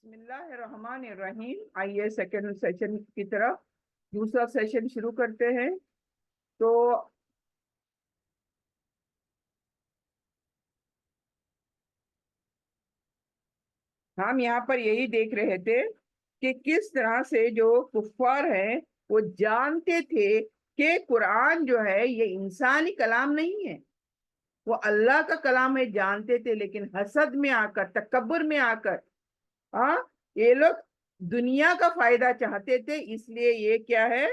بسم اللہ الرحمن الرحیم. آئیے سیکنڈ سیشن کی طرف دوسرا سیشن شروع کرتے ہیں. تو ہم یہاں پر یہی دیکھ رہے تھے کہ کس طرح سے جو کفار ہیں وہ جانتے تھے کہ قرآن جو ہے یہ انسانی کلام نہیں ہے، وہ اللہ کا کلام ہے، جانتے تھے. لیکن حسد میں آ کر، تکبر میں آ کر ہاں یہ لوگ دنیا کا فائدہ چاہتے تھے، اس لیے یہ کیا ہے،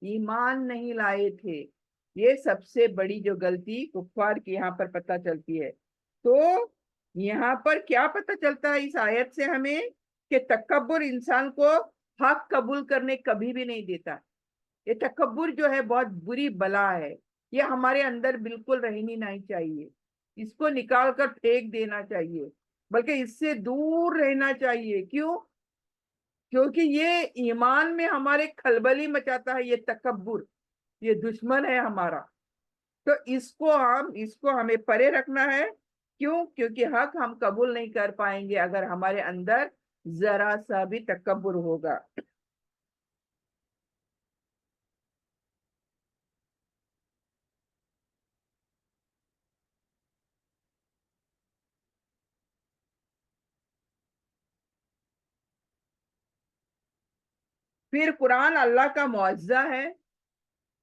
ایمان نہیں لائے تھے. یہ سب سے بڑی جو غلطی کفار کی یہاں پر پتہ چلتی ہے. تو یہاں پر کیا پتہ چلتا ہے اس آیت سے ہمیں، کہ تکبر انسان کو حق قبول کرنے کبھی بھی نہیں دیتا. یہ تکبر جو ہے بہت بری بلا ہے، یہ ہمارے اندر بالکل رہنی نہیں چاہیے. اس کو نکال کر پھینک دینا چاہیے، بلکہ اس سے دور رہنا چاہیے. کیوں؟ کیونکہ یہ ایمان میں ہمارے کھلبلی مچاتا ہے. یہ تکبر یہ دشمن ہے ہمارا. تو اس کو ہمیں پرے رکھنا ہے. کیوں؟ کیونکہ حق ہم قبول نہیں کر پائیں گے اگر ہمارے اندر ذرا سا بھی تکبر ہوگا. پھر قرآن اللہ کا معجزہ ہے،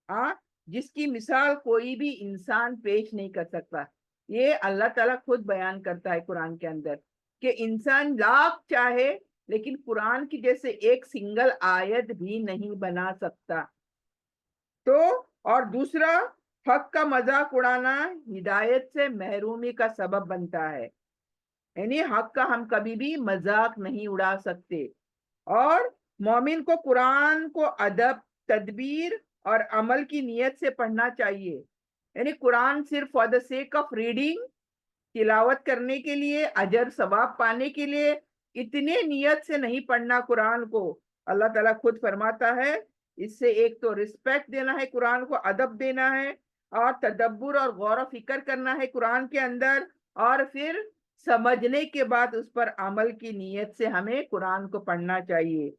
ہاں، جس کی مثال کوئی بھی انسان پیش نہیں کر سکتا. یہ اللہ تعالیٰ خود بیان کرتا ہے قرآن کے اندر کہ انسان لاکھ چاہے لیکن قرآن کی جیسے ایک سنگل آیت بھی نہیں بنا سکتا. تو اور دوسرا، حق کا مذاق اڑانا ہدایت سے محرومی کا سبب بنتا ہے. یعنی حق کا ہم کبھی بھی مذاق نہیں اڑا سکتے. اور مومن کو قرآن کو ادب، تدبیر اور عمل کی نیت سے پڑھنا چاہیے. یعنی قرآن صرف for the sake of reading, تلاوت کرنے کے لیے، اجر ثواب پانے کے لیے، اتنے نیت سے نہیں پڑھنا قرآن کو. اللہ تعالیٰ خود فرماتا ہے اس سے ایک تو رسپیکٹ دینا ہے، قرآن کو ادب دینا ہے، اور تدبر اور غور و فکر کرنا ہے قرآن کے اندر، اور پھر سمجھنے کے بعد اس پر عمل کی نیت سے ہمیں قرآن کو پڑھنا چاہیے.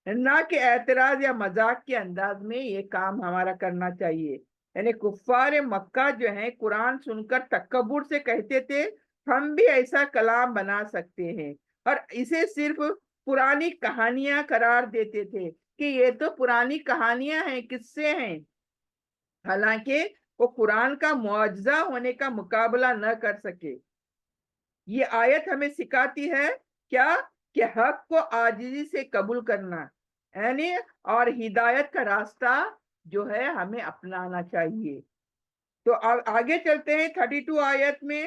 نہ کہ اعتراض یا مذاق کے انداز میں یہ کام ہمارا کرنا چاہیے. یعنی کفار مکہ جو ہیں قرآن سن کر تکبر سے کہتے تھے ہم بھی ایسا کلام بنا سکتے ہیں، اور اسے صرف پرانی کہانیاں قرار دیتے تھے کہ یہ تو پرانی کہانیاں ہیں، قصے ہیں. حالانکہ وہ قرآن کا معجزہ ہونے کا مقابلہ نہ کر سکے. یہ آیت ہمیں سکھاتی ہے کیا؟ کہ حق کو عاجزی سے قبول کرنا، یعنی اور ہدایت کا راستہ جو ہے ہمیں اپنانا چاہیے. تو آگے چلتے ہیں 32 آیت میں.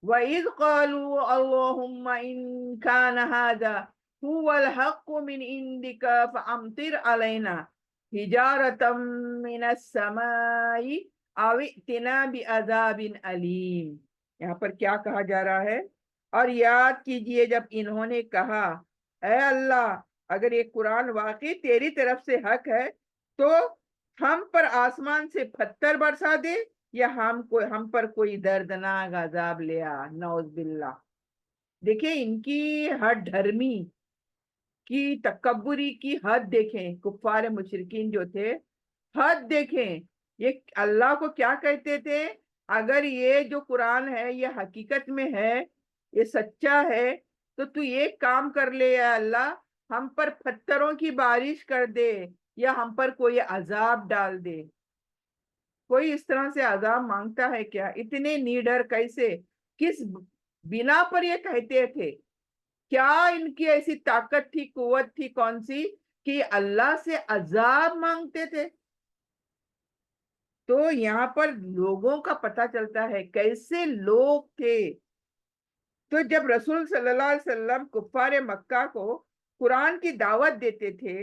وَإِذْ قَالُوا اللَّهُمَّ إِنْ كَانَ هَذَا هُوَ الْحَقُّ مِنْ عِنْدِكَ فَأَمْطِرْ عَلَيْنَا حِجَارَةً مِنَ السَّمَاءِ أَوْ ائْتِنَا بِعَذَابٍ أَلِيمٍ. یہاں پر کیا کہا جا رہا ہے؟ اور یاد کیجئے جب انہوں نے کہا اے اللہ اگر یہ قرآن واقعی تیری طرف سے حق ہے تو ہم پر آسمان سے پتھر برسا دے یا ہم پر کوئی دردناک عذاب لیا، نعوذ باللہ. دیکھیں ان کی حد دھرمی کی، تکبری کی حد دیکھیں. کفار مشرکین جو تھے، حد دیکھیں. یہ اللہ کو کیا کہتے تھے؟ اگر یہ جو قرآن ہے یہ حقیقت میں ہے، یہ سچا ہے، تو ایک کام کر لے یا اللہ، ہم پر پتھروں کی بارش کر دے یا ہم پر کوئی عذاب ڈال دے. کوئی اس طرح سے عذاب مانگتا ہے کیا؟ اتنے نیڈر کیسے، کس بنا پر یہ کہتے تھے؟ کیا ان کی ایسی طاقت تھی، قوت تھی کون سی کہ اللہ سے عذاب مانگتے تھے؟ تو یہاں پر لوگوں کا پتہ چلتا ہے کیسے لوگ تھے. تو جب رسول صلی اللہ علیہ وسلم کفار مکہ کو قرآن کی دعوت دیتے تھے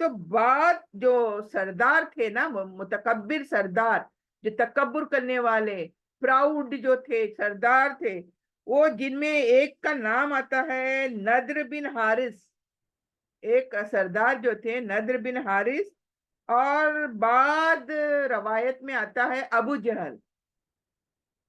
تو بعد جو سردار تھے نا، متکبر سردار، جو تکبر کرنے والے، پراؤڈ جو تھے سردار تھے، وہ جن میں ایک کا نام آتا ہے نضر بن حارث. ایک سردار جو تھے نضر بن حارث، اور بعد روایت میں آتا ہے ابو جہل.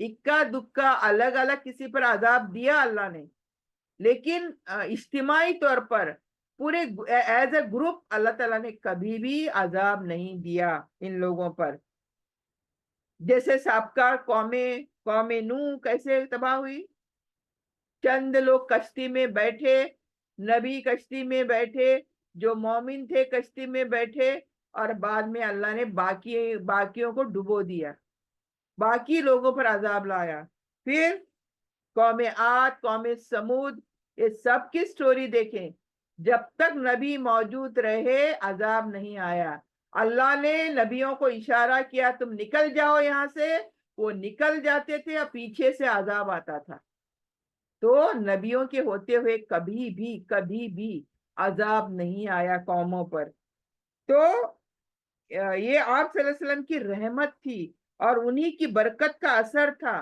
اکا دکا الگ الگ کسی پر عذاب دیا اللہ نے، لیکن اجتماعی طور پر پورے ایز اے گروپ اللہ تعالیٰ نے کبھی بھی عذاب نہیں دیا ان لوگوں پر. جیسے سابقہ قوم نوح کیسے تباہ ہوئی، چند لوگ کشتی میں بیٹھے، نبی کشتی میں بیٹھے، جو مومن تھے کشتی میں بیٹھے، اور بعد میں اللہ نے باقیوں کو ڈبو دیا، باقی لوگوں پر عذاب لایا. پھر قوم عاد، قوم سمود، یہ سب کی سٹوری دیکھیں، جب تک نبی موجود رہے عذاب نہیں آیا. اللہ نے نبیوں کو اشارہ کیا تم نکل جاؤ یہاں سے، وہ نکل جاتے تھے اور پیچھے سے عذاب آتا تھا. تو نبیوں کے ہوتے ہوئے کبھی بھی عذاب نہیں آیا قوموں پر. تو یہ آپ صلی اللہ علیہ وسلم کی رحمت تھی اور انہی کی برکت کا اثر تھا.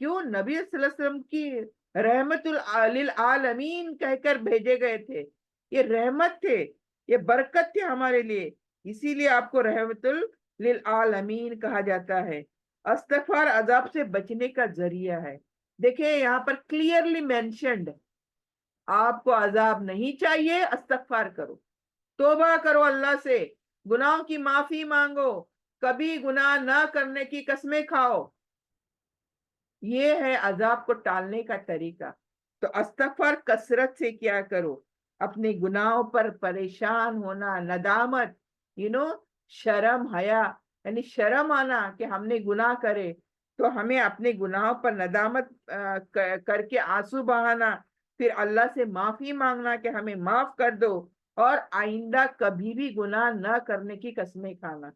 کیوں؟ نبی صلی اللہ علیہ وسلم کی رحمت للعالمین کہہ کر بھیجے گئے تھے. یہ رحمت تھے، یہ برکت تھے ہمارے لیے، اسی لیے آپ کو رحمت للعالمین کہا جاتا ہے. استغفار عذاب سے بچنے کا ذریعہ ہے. دیکھیں یہاں پر کلیئرلی مینشنڈ، آپ کو عذاب نہیں چاہیے، استغفار کرو، توبہ کرو اللہ سے، گناہوں کی معافی مانگو، کبھی گناہ نہ کرنے کی قسمیں کھاؤ. یہ ہے عذاب کو ٹالنے کا طریقہ. تو استغفار کثرت سے کیا کرو. اپنے گناہوں پر پریشان ہونا، ندامت، شرم حیا، یعنی شرم آنا کہ ہم نے گناہ کرے تو ہمیں اپنے گناہوں پر ندامت کر کے آنسو بہانا، پھر اللہ سے معافی مانگنا کہ ہمیں معاف کر دو، اور آئندہ کبھی بھی گناہ نہ کرنے کی قسمیں کھانا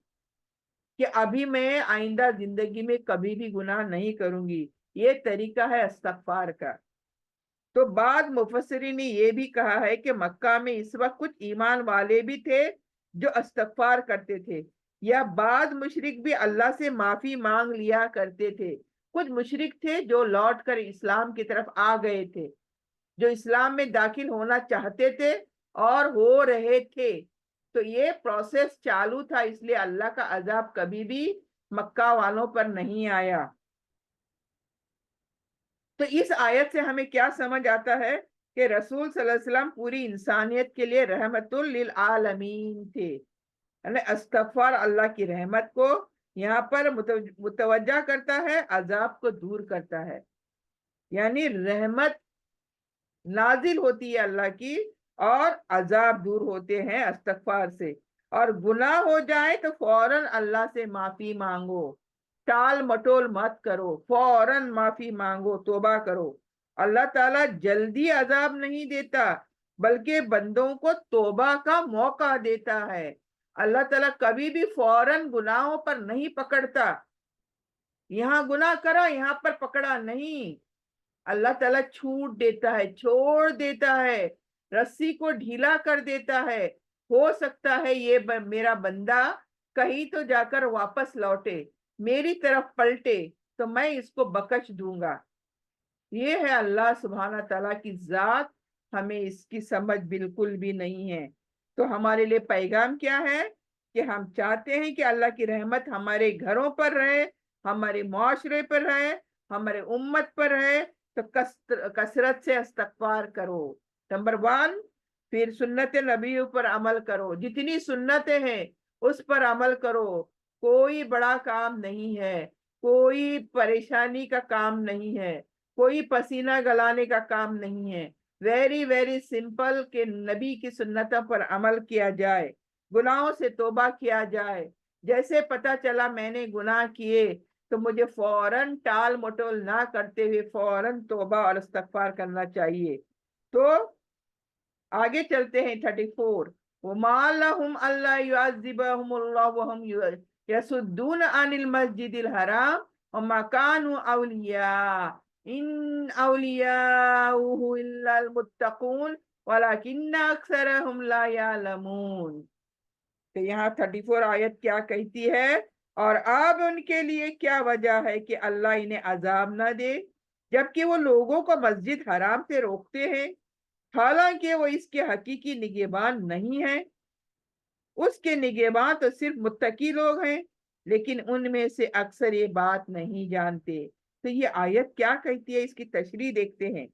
کہ ابھی میں آئندہ زندگی میں کبھی بھی گناہ نہیں کروں گی. یہ طریقہ ہے استغفار کا. تو بعد مفسرین نے یہ بھی کہا ہے کہ مکہ میں اس وقت کچھ ایمان والے بھی تھے جو استغفار کرتے تھے، یا بعض مشرک بھی اللہ سے معافی مانگ لیا کرتے تھے. کچھ مشرک تھے جو لوٹ کر اسلام کی طرف آ گئے تھے، جو اسلام میں داخل ہونا چاہتے تھے اور ہو رہے تھے. تو یہ پروسیس چالو تھا، اس لیے اللہ کا عذاب کبھی بھی مکہ والوں پر نہیں آیا. تو اس آیت سے ہمیں کیا سمجھ آتا ہے کہ رسول صلی اللہ علیہ وسلم پوری انسانیت کے لیے رحمت للعالمین تھے. یعنی استغفار اللہ کی رحمت کو یہاں پر متوجہ کرتا ہے، عذاب کو دور کرتا ہے. یعنی رحمت نازل ہوتی ہے اللہ کی اور عذاب دور ہوتے ہیں استغفار سے. اور گناہ ہو جائے تو فوراً اللہ سے معافی مانگو، ٹال مٹول مت کرو، فوراً معافی مانگو، توبہ کرو. اللہ تعالیٰ جلدی عذاب نہیں دیتا بلکہ بندوں کو توبہ کا موقع دیتا ہے. اللہ تعالیٰ کبھی بھی فوراً گناہوں پر نہیں پکڑتا، یہاں گناہ کرا یہاں پر پکڑا نہیں. اللہ تعالیٰ چھوٹ دیتا ہے، چھوڑ دیتا ہے، رسی کو ڈھیلا کر دیتا ہے. ہو سکتا ہے یہ میرا بندہ کہیں تو جا کر واپس لوٹے، میری طرف پلٹے، تو میں اس کو بخش دوں گا. یہ ہے اللہ سبحانہ تعالیٰ کی ذات. ہمیں اس کی سمجھ بالکل بھی نہیں ہے. تو ہمارے لیے پیغام کیا ہے کہ ہم چاہتے ہیں کہ اللہ کی رحمت ہمارے گھروں پر رہے، ہمارے معاشرے پر رہے، ہمارے امت پر رہے. تو کثرت سے استغفار کرو، نمبر 1. پھر سنت نبی پر عمل کرو، جتنی سنتیں ہیں اس پر عمل کرو. کوئی بڑا کام نہیں ہے، کوئی پریشانی کا کام نہیں ہے، کوئی پسینہ گلانے کا کام نہیں ہے. ویری ویری سمپل کہ نبی کی سنتوں پر عمل کیا جائے، گناہوں سے توبہ کیا جائے. جیسے پتا چلا میں نے گناہ کیے تو مجھے فوراً ٹال مٹول نہ کرتے ہوئے فوراً توبہ اور استغفار کرنا چاہیے. تو آگے چلتے ہیں 34. وَمَا لَهُمْ أَلَّا يُعَذِّبَهُمُ اللَّهُ وَهُمْ يَصُدُّونَ عَنِ الْمَسْجِدِ الْحَرَامِ وَمَا كَانُوا أَوْلِيَاءَهُ إِنْ أَوْلِيَاؤُهُ إِلَّا الْمُتَّقُونَ وَلَكِنَّ أَكْثَرَهُمْ لَا يَعْلَمُونَ. تو یہاں 34 آیت کیا کہتی ہے؟ اور اب ان کے لیے کیا وجہ ہے کہ اللہ انہیں عذاب نہ دے جبکہ وہ لوگوں کو مسجد حرام سے روکتے ہیں، حالانکہ وہ اس کے حقیقی نگہبان نہیں ہیں. اس کے نگہبان تو صرف متقی لوگ ہیں، لیکن ان میں سے اکثر یہ بات نہیں جانتے. تو یہ آیت کیا کہتی ہے، اس کی تشریح دیکھتے ہیں.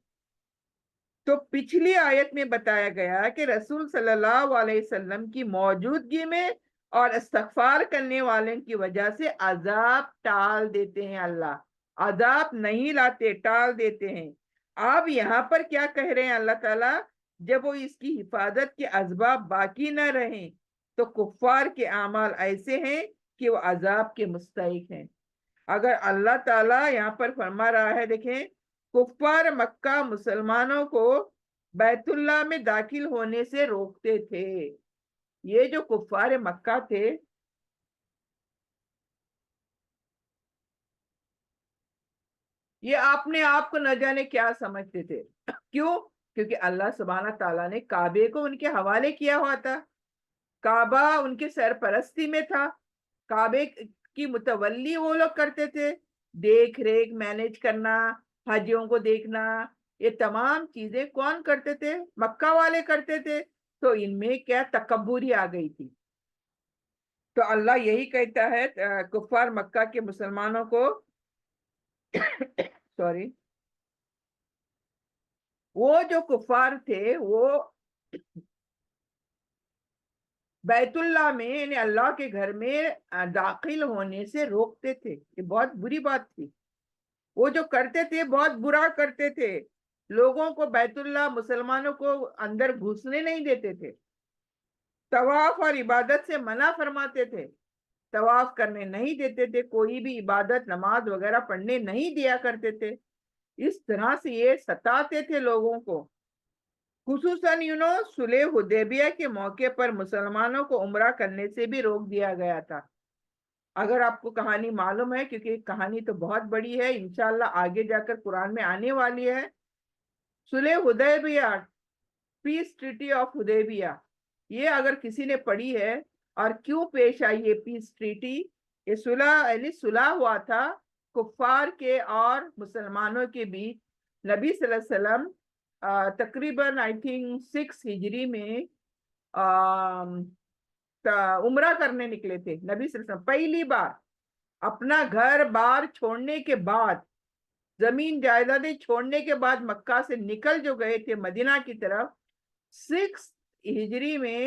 تو پچھلی آیت میں بتایا گیا کہ رسول صلی اللہ علیہ وسلم کی موجودگی میں اور استغفار کرنے والے کی وجہ سے عذاب ٹال دیتے ہیں. اللہ عذاب نہیں لاتے، ٹال دیتے ہیں. اب یہاں پر کیا کہہ رہے ہیں اللہ تعالیٰ، جب وہ اس کی حفاظت کے اسباب باقی نہ رہیں تو کفار کے اعمال ایسے ہیں کہ وہ عذاب کے مستحق ہیں. اگر اللہ تعالیٰ یہاں پر فرما رہا ہے، دیکھیں، کفار مکہ مسلمانوں کو بیت اللہ میں داخل ہونے سے روکتے تھے. یہ جو کفار مکہ تھے، یہ اپنے آپ کو نہ جانے کیا سمجھتے تھے. کیوں؟ کیونکہ اللہ سبحانہ تعالیٰ نے کعبے کو ان کے حوالے کیا ہوا تھا. کعبہ ان کے سرپرستی میں تھا. کعبے کی متولی وہ لوگ کرتے تھے، دیکھ ریکھ مینج کرنا، حاجیوں کو دیکھنا، یہ تمام چیزیں کون کرتے تھے؟ مکہ والے کرتے تھے. تو ان میں کیا تکبری آ گئی تھی. تو اللہ یہی کہتا ہے کفار مکہ کے مسلمانوں کو سوری، وہ جو کفار تھے وہ بیت اللہ میں، یعنی اللہ کے گھر میں داخل ہونے سے روکتے تھے. یہ بہت بری بات تھی. وہ جو کرتے تھے بہت برا کرتے تھے. لوگوں کو بیت اللہ، مسلمانوں کو اندر گھسنے نہیں دیتے تھے. طواف اور عبادت سے منع فرماتے تھے. طواف کرنے نہیں دیتے تھے. کوئی بھی عبادت، نماز وغیرہ پڑھنے نہیں دیا کرتے تھے. اس طرح سے یہ ستاتے تھے لوگوں کو. خصوصاً صلح حدیبیہ کے موقع پر مسلمانوں کو عمرہ کرنے سے بھی روک دیا گیا تھا. اگر آپ کو کہانی معلوم ہے، کیونکہ کہانی تو بہت بڑی ہے، انشاءاللہ آگے جا کر قرآن میں آنے والی ہے. صلح حدیبیہ، پیس ٹریٹی آف حدیبیہ، یہ اگر کسی نے پڑھی ہے اور کیوں پیش آئی یہ پیس ٹریٹی، یہ صلح ہوا تھا کفار کے اور مسلمانوں کے بیچ. نبی صلی اللہ علیہ وسلم تقریباً آئی تھنک 6 ہجری میں عمرہ کرنے نکلے تھے. نبی صلی اللہ علیہ وسلم پہلی بار اپنا گھر بار چھوڑنے کے بعد، زمین جائیدادیں چھوڑنے کے بعد مکہ سے نکل جو گئے تھے مدینہ کی طرف، 6 ہجری میں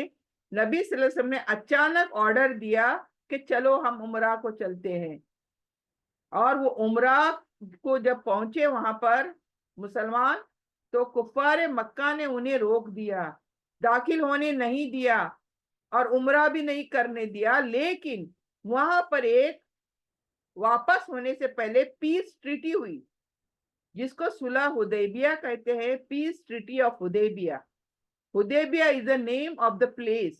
نبی صلی اللہ علیہ وسلم نے اچانک آرڈر دیا کہ چلو ہم عمرہ کو چلتے ہیں. اور وہ عمرہ کو جب پہنچے وہاں پر مسلمان، تو کفار مکہ نے انہیں روک دیا، داخل ہونے نہیں دیا اور عمرہ بھی نہیں کرنے دیا. لیکن وہاں پر ایک واپس ہونے سے پہلے پیس ٹریٹی ہوئی، جس کو صلح حدیبیہ کہتے ہیں. Peace treaty of Hudaybiyyah. Hudaybiyyah is the name of the place.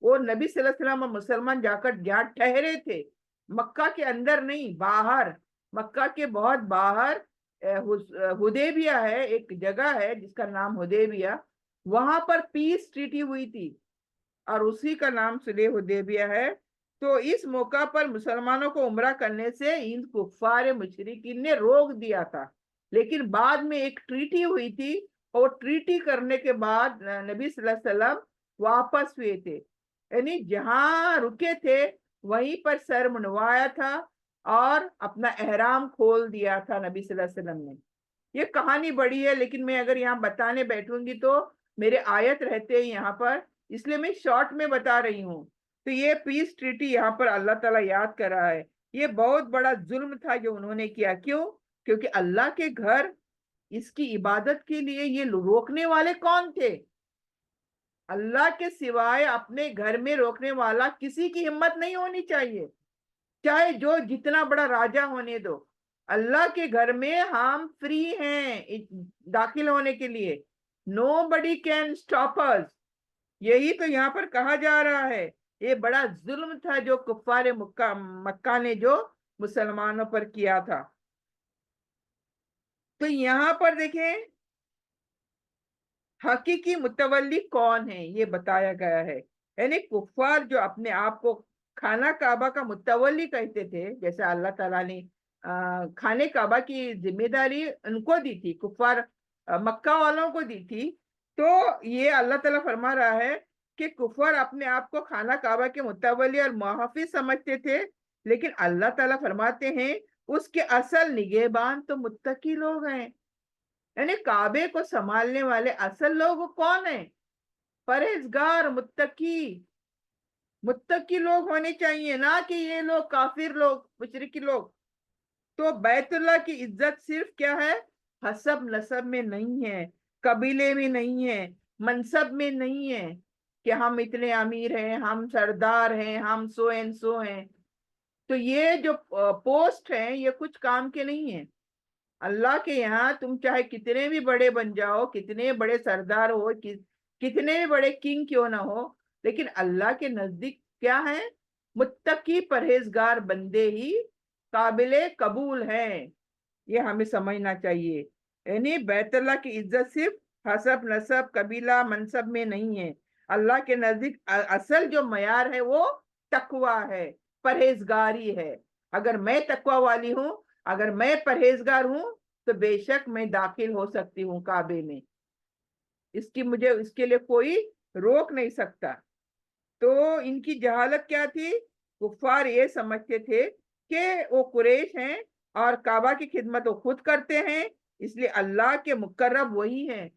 وہ نبی صلی اللہ علیہ وسلم اور مسلمان جا کر ٹھہرے تھے، مکہ کے اندر نہیں، باہر. مکہ کے بہت باہر حدیبیہ ہے، ایک جگہ ہے جس کا نام حدیبیہ. وہاں پر پیس ٹریٹی ہوئی تھی اور اسی کا نام صلح حدیبیہ ہے. تو اس موقع پر مسلمانوں کو عمرہ کرنے سے ان کفار مشرکین نے روک دیا تھا. لیکن بعد میں ایک ٹریٹی ہوئی تھی، اور ٹریٹی کرنے کے بعد نبی صلی اللہ علیہ وسلم واپس ہوئے تھے. یعنی جہاں رکے تھے وہیں پر سر منوایا تھا اور اپنا احرام کھول دیا تھا نبی صلی اللہ علیہ وسلم نے. یہ کہانی بڑی ہے، لیکن میں اگر یہاں بتانے بیٹھوں گی تو میرے آیت رہتے ہیں یہاں پر، اس لیے میں شارٹ میں بتا رہی ہوں. تو یہ پیس ٹریٹی یہاں پر اللہ تعالیٰ یاد کر رہا ہے. یہ بہت بڑا ظلم تھا جو انہوں نے کیا. کیوں؟ کیونکہ اللہ کے گھر، اس کی عبادت کے لیے یہ روکنے والے کون تھے؟ اللہ کے سوائے اپنے گھر میں روکنے والا کسی کی ہمت نہیں ہونی چاہیے، چاہے جو جتنا بڑا راجا ہونے دو. اللہ کے گھر میں ہم فری ہیں داخل ہونے کے لیے. Nobody can stop us. یہی تو یہاں پر کہا جا رہا ہے. یہ بڑا ظلم تھا جو کفار مکہ نے جو مسلمانوں پر کیا تھا. تو یہاں پر دیکھیں حقیقی متولی کون ہے یہ بتایا گیا ہے. یعنی کفار جو اپنے آپ کو خانہ کعبہ کا متولی کہتے تھے، جیسے اللہ تعالیٰ نے خانہ کعبہ کی ذمہ داری ان کو دی تھی، کفار مکہ والوں کو دی تھی. تو یہ اللہ تعالیٰ فرما رہا ہے کہ کفار اپنے آپ کو خانہ کعبہ کے متولی اور محافظ سمجھتے تھے. لیکن اللہ تعالیٰ فرماتے ہیں اس کے اصل نگہبان تو متقی لوگ ہیں. یعنی کعبے کو سنبھالنے والے اصل لوگ کون ہیں؟ پرہیزگار، متقی لوگ ہونے چاہیے، نہ کہ یہ لوگ کافر لوگ، مشرکی لوگ. تو بیت اللہ کی عزت صرف کیا ہے؟ حسب نسب میں نہیں ہے، قبیلے میں نہیں ہے، منصب میں نہیں ہے کہ ہم اتنے امیر ہیں، ہم سردار ہیں، ہم سو اینڈ سو ہیں. تو یہ جو پوسٹ ہیں یہ کچھ کام کے نہیں ہیں. اللہ کے یہاں تم چاہے کتنے بھی بڑے بن جاؤ، کتنے بڑے سردار ہو، کتنے بھی بڑے کنگ کیوں نہ ہو، لیکن اللہ کے نزدیک کیا ہے؟ متقی پرہیزگار بندے ہی قابل قبول ہیں. یہ ہمیں سمجھنا چاہیے. یعنی بیت اللہ کی عزت صرف حسب نسب قبیلہ منصب میں نہیں ہے. اللہ کے نزدیک اصل جو معیار ہے وہ تقوی ہے، پرہیزگاری ہے. اگر میں تقوی والی ہوں، اگر میں پرہیزگار ہوں، تو بے شک میں داخل ہو سکتی ہوں کعبے میں. مجھے اس کے لیے کوئی روک نہیں سکتا. تو ان کی جہالت کیا تھی؟ کفار یہ سمجھتے تھے کہ وہ قریش ہیں اور کعبہ کی خدمت وہ خود کرتے ہیں، اس لیے اللہ کے مقرب وہی ہیں.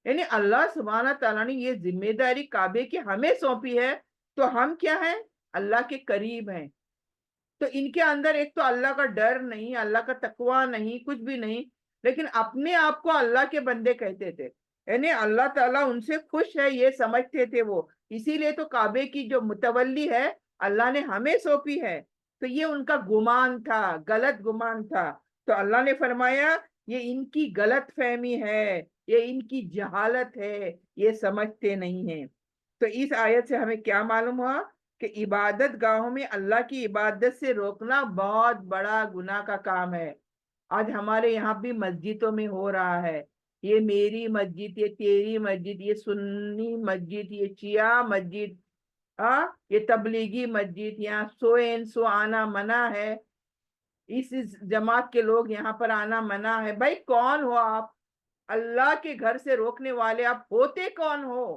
یعنی اللہ سبحانہ تعالیٰ نے یہ ذمہ داری کعبے کی ہمیں سونپی ہے، تو ہم کیا ہیں؟ اللہ کے قریب ہیں. تو ان کے اندر ایک تو اللہ کا ڈر نہیں، اللہ کا تقوی نہیں، کچھ بھی نہیں، لیکن اپنے آپ کو اللہ کے بندے کہتے تھے. یعنی اللہ تعالیٰ ان سے خوش ہے یہ سمجھتے تھے وہ. اسی لیے تو کعبے کی جو متولی ہے اللہ نے ہمیں سونپی ہے. تو یہ ان کا گمان تھا، غلط گمان تھا. تو اللہ نے فرمایا یہ ان کی غلط فہمی ہے، یہ ان کی جہالت ہے، یہ سمجھتے نہیں ہیں. تو اس آیت سے ہمیں کیا معلوم ہوا؟ کہ عبادت گاہوں میں اللہ کی عبادت سے روکنا بہت بڑا گناہ کا کام ہے. آج ہمارے یہاں بھی مسجدوں میں ہو رہا ہے. یہ میری مسجد، یہ تیری مسجد، یہ سنی مسجد، یہ شیعہ مسجد، یہ تبلیغی مسجد، یہاں سو اینڈ سو آنا منع ہے، اس جماعت کے لوگ یہاں پر آنا منع ہے. بھائی کون ہو آپ؟ اللہ کے گھر سے روکنے والے آپ ہوتے کون ہو؟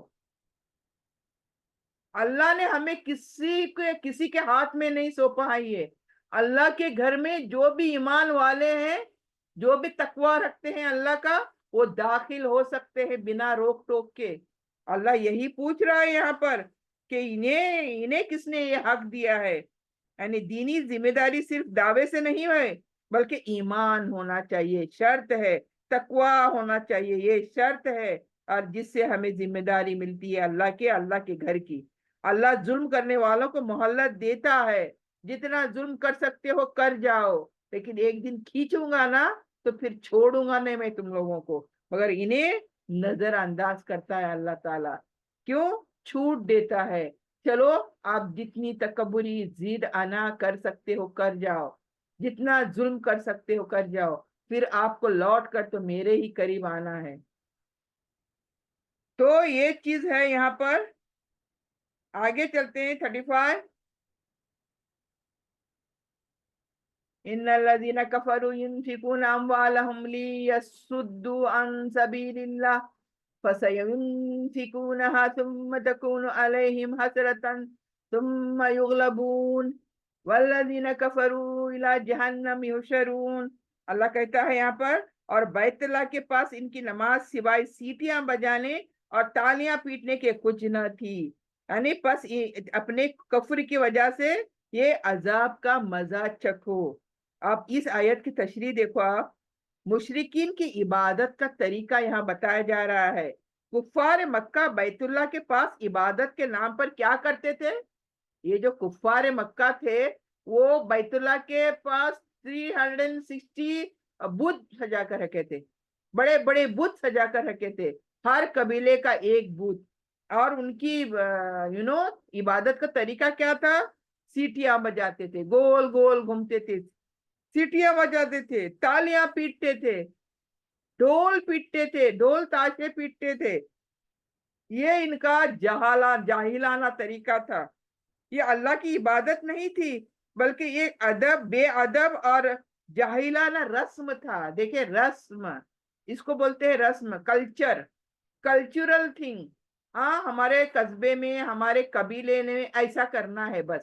اللہ نے ہمیں کسی کے ہاتھ میں نہیں سونپا ہے. یہ اللہ کے گھر میں جو بھی ایمان والے ہیں، جو بھی تقوی رکھتے ہیں اللہ کا، وہ داخل ہو سکتے ہیں بنا روک ٹوک کے. اللہ یہی پوچھ رہا ہے یہاں پر کہ انہیں کس نے یہ حق دیا ہے. یعنی دینی ذمہ داری صرف دعوے سے نہیں ہے، بلکہ ایمان ہونا چاہیے، شرط ہے. تقوی ہونا چاہیے، یہ شرط ہے. اور جس سے ہمیں ذمہ داری ملتی ہے اللہ کے گھر کی. اللہ ظلم کرنے والوں کو مہلت دیتا ہے، جتنا ظلم کر سکتے ہو کر جاؤ، لیکن ایک دن کھینچوں گا نا تو پھر چھوڑوں گا نہیں میں تم لوگوں کو. مگر انہیں نظر انداز کرتا ہے اللہ تعالیٰ. کیوں؟ چھوٹ دیتا ہے. چلو آپ جتنی تکبری زید انا کر سکتے ہو کر جاؤ، جتنا ظلم کر سکتے ہو کر جاؤ، پھر آپ کو لوٹ کر تو میرے ہی قریب آنا ہے. تو یہ چیز ہے یہاں پر. آگے چلتے ہیں 35. ان الذين كفروا ينفقون اموالهم ليصدوا عن سبيل الله فسينفقونها ثم تكون عليهم حسرة ثم يغلبون والذين كفروا الى جهنم يحشرون. اللہ کہتا ہے یہاں پر، اور بیت اللہ کے پاس ان کی نماز سوائے سیٹیاں بجانے اور تالیاں پیٹنے کے کچھ نہ تھی. یعنی پس اپنے کفر کی وجہ سے یہ عذاب کا مزہ چکھو. آپ اس آیت کی تشریح دیکھو. آپ مشرکین کی عبادت کا طریقہ یہاں بتایا جا رہا ہے. کفار مکہ بیت اللہ کے پاس عبادت کے نام پر کیا کرتے تھے؟ یہ جو کفار مکہ تھے وہ بیت اللہ کے پاس 360 بت سجا کر رکھے تھے، بڑے بڑے بت سجا کر رکھے تھے، ہر قبیلے کا ایک بت. اور ان کی عبادت کا طریقہ کیا تھا؟ سیٹیاں بجاتے تھے، گول گول گھومتے تھے، سیٹیاں بجاتے تھے، تالیاں پیٹتے تھے، ڈھول پیٹتے تھے، ڈھول تاشے پیٹتے تھے. یہ ان کا جاہلانہ طریقہ تھا. یہ اللہ کی عبادت نہیں تھی، بلکہ یہ بے ادب اور جاہلانہ رسم تھا. دیکھیں رسم، اس کو بولتے ہیں رسم، کلچرل تھنگ. ہمارے قصبے میں، ہمارے قبیلے میں ایسا کرنا ہے بس.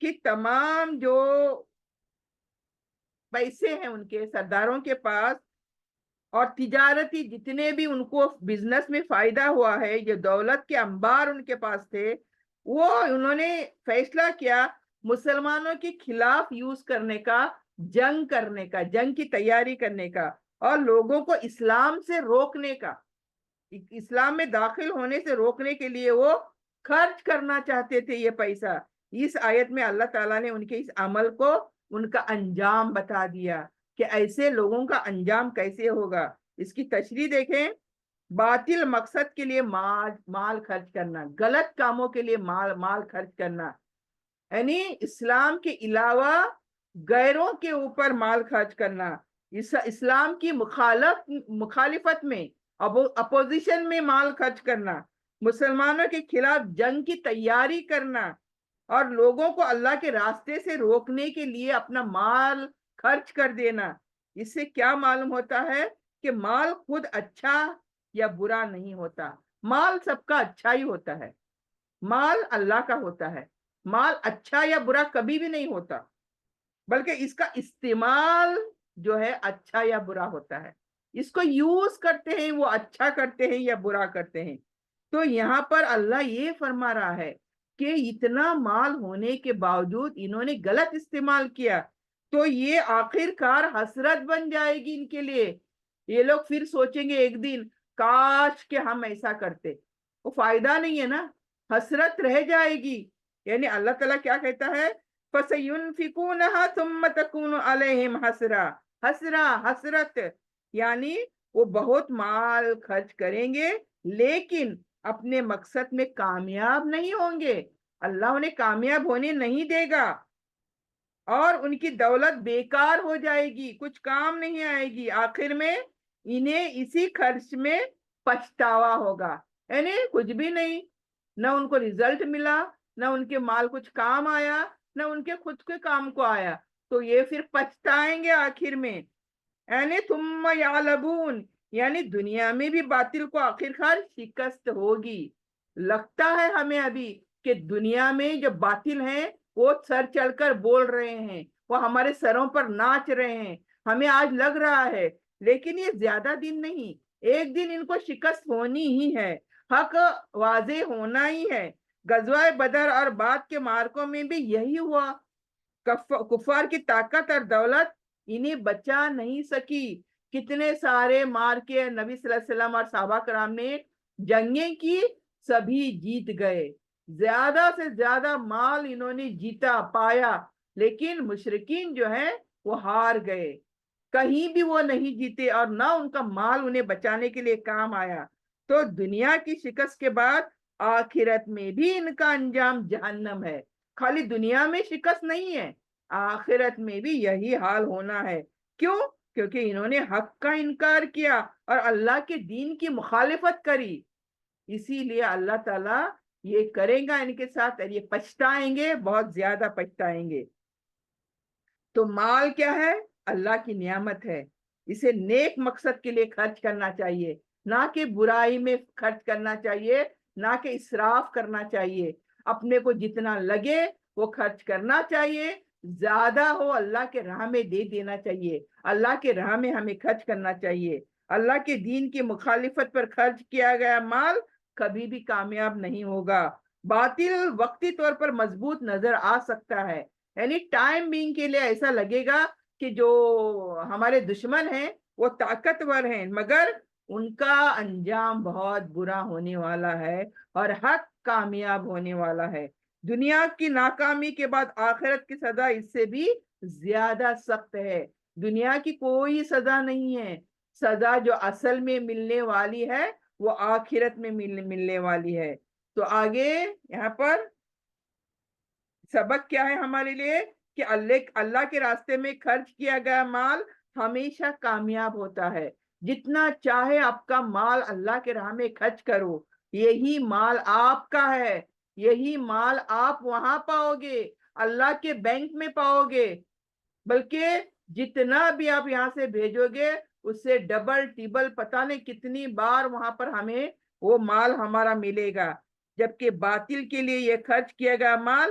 کہ تمام جو پیسے ہیں ان کے سرداروں کے پاس اور تجارتی جتنے بھی ان کو بزنس میں فائدہ ہوا ہے، جو دولت کے انبار ان کے پاس تھے، وہ انہوں نے فیصلہ کیا مسلمانوں کے خلاف یوز کرنے کا، جنگ کی تیاری کرنے کا، اور لوگوں کو اسلام سے روکنے کا، اسلام میں داخل ہونے سے روکنے کے لیے وہ خرچ کرنا چاہتے تھے یہ پیسہ۔ اس آیت میں اللہ تعالیٰ نے ان کے اس عمل کو، ان کا انجام بتا دیا کہ ایسے لوگوں کا انجام کیسے ہوگا۔ اس کی تشریح دیکھیں، باطل مقصد کے لیے مال خرچ کرنا، غلط کاموں کے لیے مال خرچ کرنا، یعنی اسلام کے علاوہ غیروں کے اوپر مال خرچ کرنا، اسلام کی مخالفت میں، اپوزیشن میں مال خرچ کرنا، مسلمانوں کے خلاف جنگ کی تیاری کرنا، اور لوگوں کو اللہ کے راستے سے روکنے کے لیے اپنا مال خرچ کر دینا۔ اس سے کیا معلوم ہوتا ہے کہ مال خود اچھا یا برا نہیں ہوتا، مال سب کا اچھا ہی ہوتا ہے، مال اللہ کا ہوتا ہے، مال اچھا یا برا کبھی بھی نہیں ہوتا، بلکہ اس کا استعمال جو ہے اچھا یا برا ہوتا ہے، اس کو یوز کرتے ہیں وہ اچھا کرتے ہیں یا برا کرتے ہیں۔ تو یہاں پر اللہ یہ فرما رہا ہے کہ اتنا مال ہونے کے باوجود انہوں نے غلط استعمال کیا، تو یہ آخر کار حسرت بن جائے گی ان کے لیے۔ یہ لوگ پھر سوچیں گے ایک دن کاش کہ ہم ایسا کرتے، وہ فائدہ نہیں ہے نا، حسرت رہ جائے گی۔ یعنی اللہ تعالیٰ کیا کہتا ہے، فَسَيُنْفِقُونَهَا ثُمَّ تَكُونُ عَلَيْهِمْ حسرت، یعنی وہ بہت مال خرچ کریں گے لیکن اپنے مقصد میں کامیاب نہیں ہوں گے، اللہ انہیں کامیاب ہونے نہیں دے گا، اور ان کی دولت بیکار ہو جائے گی، کچھ کام نہیں آئے گی، آخر میں انہیں اسی خرچ میں پچھتاوا ہوگا، یعنی کچھ بھی نہیں، نہ ان کو رزلٹ ملا، نہ ان کے مال کچھ کام آیا، نہ ان کے خود کے کام کو آیا، تو یہ پھر پچھتائیں گے آخر میں۔ یعنی ثم یعلمون، یعنی دنیا میں بھی باطل کو آخر کار شکست ہوگی۔ لگتا ہے ہمیں ابھی کہ دنیا میں جو باطل ہیں وہ سر چڑھ کر بول رہے ہیں، وہ ہمارے سروں پر ناچ رہے ہیں، ہمیں آج لگ رہا ہے، لیکن یہ زیادہ دن نہیں، ایک دن ان کو شکست ہونی ہی ہے، حق واضح ہونا ہی ہے۔ غزوہ بدر اور بعد کے مارکوں میں بھی یہی ہوا، کفار کی طاقت اور دولت انہیں بچا نہیں سکی، کتنے سارے مار کے نبی صلی اللہ علیہ وسلم اور صحابہ کرام نے جنگیں کی، سبھی جیت گئے، زیادہ سے زیادہ مال انہوں نے جیتا پایا، لیکن مشرکین جو ہیں وہ ہار گئے، کہیں بھی وہ نہیں جیتے اور نہ ان کا مال انہیں بچانے کے لیے کام آیا۔ تو دنیا کی شکست کے بعد آخرت میں بھی ان کا انجام جہنم ہے، خالی دنیا میں شکست نہیں ہے، آخرت میں بھی یہی حال ہونا ہے۔ کیوں؟ کیونکہ انہوں نے حق کا انکار کیا اور اللہ کے دین کی مخالفت کری، اسی لیے اللہ تعالیٰ یہ کرے گا ان کے ساتھ، اور یہ پچھتائیں گے، بہت زیادہ پچھتائیں گے۔ تو مال کیا ہے؟ اللہ کی نعمت ہے، اسے نیک مقصد کے لیے خرچ کرنا چاہیے، نہ کہ برائی میں خرچ کرنا چاہیے، نہ کہ اسراف کرنا چاہیے، اپنے کو جتنا لگے وہ خرچ کرنا چاہیے، زیادہ ہو اللہ کے راہ میں دے دینا چاہیے، اللہ کے راہ میں ہمیں خرچ کرنا چاہیے۔ اللہ کے دین کی مخالفت پر خرچ کیا گیا مال کبھی بھی کامیاب نہیں ہوگا، باطل وقتی طور پر مضبوط نظر آ سکتا ہے، یعنی ٹائم بینگ کے لیے ایسا لگے گا کہ جو ہمارے دشمن ہیں وہ طاقتور ہیں، مگر ان کا انجام بہت برا ہونے والا ہے اور حق کامیاب ہونے والا ہے۔ دنیا کی ناکامی کے بعد آخرت کی سزا اس سے بھی زیادہ سخت ہے، دنیا کی کوئی سزا نہیں ہے، سزا جو اصل میں ملنے والی ہے وہ آخرت میں ملنے والی ہے۔ تو آگے یہاں پر سبق کیا ہے ہمارے لیے کہ اللہ کے راستے میں خرچ کیا گیا مال ہمیشہ کامیاب ہوتا ہے، جتنا چاہے آپ کا مال اللہ کے راہ میں خرچ کرو، یہی مال آپ کا ہے، یہی مال آپ وہاں پاؤ گے، اللہ کے بینک میں پاؤ گے، بلکہ جتنا بھی آپ یہاں سے بھیجو گے اس سے ڈبل ٹیبل پتہ نہیں کتنی بار وہاں پر ہمیں وہ مال ہمارا ملے گا، جبکہ باطل کے لیے یہ خرچ کیا گیا مال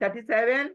37